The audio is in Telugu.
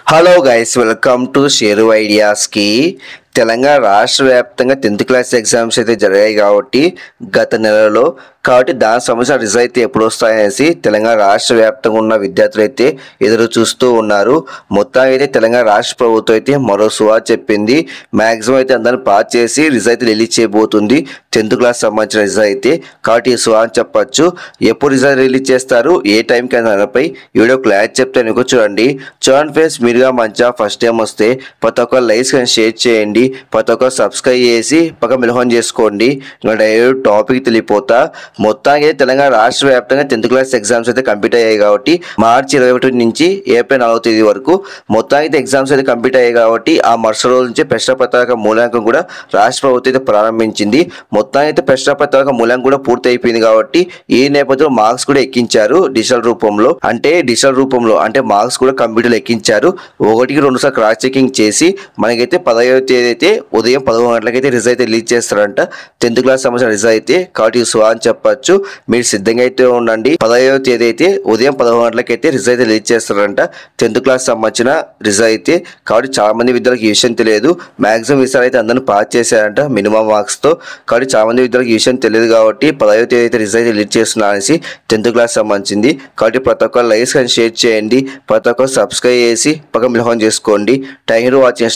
Hello guys, welcome to Sheru Ideas ki Telangana రాష్ట్ర వ్యాప్తంగా 10th క్లాస్ ఎగ్జామ్స్ అయితే జరిగాయి గత నెలలో దానికి సంబంధించిన రిజల్ట్ అయితే ఎప్పుడు వస్తాయనేసి తెలంగాణ రాష్ట్ర వ్యాప్తంగా ఉన్న విద్యార్థులు అయితే ఎదురు చూస్తూ ఉన్నారు. మొత్తానికి అయితే తెలంగాణ రాష్ట్ర ప్రభుత్వం అయితే మరో సువార్త చెప్పింది. మాక్సిమం అయితే అందరిని పాస్ చేసి రిజల్ట్ రిలీజ్ చేయబోతుంది 10th క్లాస్ సంబంధించిన రిజల్ట్ అయితే. కాబట్టి ఈ సువార్త చెప్పచ్చు. ఎప్పుడు రిజల్ట్ రిలీజ్ చేస్తారు, ఏ టైంకి దానిపై ఈ వీడియో క్లాస్ చెప్తాను. చూడండి ఫ్రెండ్స్, మీరుగా మంచిగా ఫస్ట్ టైం వస్తే ప్రతి ఒక్క లైక్స్ కానీ షేర్ చేయండి, ప్రతి ఒక్క సబ్స్క్రైబ్ చేసి పక్క మిలహం చేసుకోండి. డైరెక్ట్ టాపిక్ తెలియపోతా. మొత్తానికి తెలంగాణ రాష్ట్ర వ్యాప్తంగా 10th క్లాస్ ఎగ్జామ్స్ అయితే కంప్లీట్ అయ్యాయి కాబట్టి మార్చి 21 నుంచి ఏప్రిల్ 4వ తేదీ వరకు మొత్తానికి ఎగ్జామ్స్ అయితే కంప్లీట్ అయ్యాయి కాబట్టి ఆ మరుసటి రోజు నుంచి ప్రశ్న పత్రిక మూల్యాంకనం కూడా రాష్ట్ర ప్రభుత్వం అయితే ప్రారంభించింది. మొత్తానికి అయితే ప్రశ్న పత్రిక మూల్యాంకనం కూడా పూర్తి అయిపోయింది కాబట్టి ఈ నేపథ్యంలో మార్క్స్ కూడా ఎక్కించారు డిజిటల్ రూపంలో. అంటే మార్క్స్ కూడా కంప్యూటర్లో ఎక్కించారు. 1కి 2 సార్లు క్రాస్ చెకింగ్ చేసి మనకైతే 15వ తేదీ అయితే ఉదయం 11 గంటలకైతే రిజల్ట్ అయితే రిలీజ్ చేస్తారంట 10th క్లాస్ సంబంధించిన రిజల్ట్ అయితే. కాబట్టి అని చెప్పచ్చు. మీరు సిద్ధంగా అయితే ఉండండి. 15వ తేదీ అయితే ఉదయం 11 గంటలకైతే రిజల్ట్ అయితే రిలీజ్ చేస్తారంట 10th క్లాస్ సంబంధించిన రిజల్ట్ అయితే. కాబట్టి చాలా మంది విద్యార్థులకు ఈ విషయం తెలియదు. మాక్సిమం ఈసారి అయితే అందరిని పాస్ చేశారంట మినిమం మార్క్స్ తో. కాబట్టి చాలా మంది విద్యార్థులకు ఈ విషయం తెలియదు కాబట్టి 15వ తేదీ అయితే రిజల్ట్ రిలీజ్ చేస్తున్నా అనేసి 10th క్లాస్ సంబంధించింది. కాబట్టి ప్రతి ఒక్క లైక్స్ కానీ షేర్ చేయండి, ప్రతి ఒక్క సబ్స్క్రైబ్ చేసి పక్క మిలహం చేసుకోండి. Thank you for watching.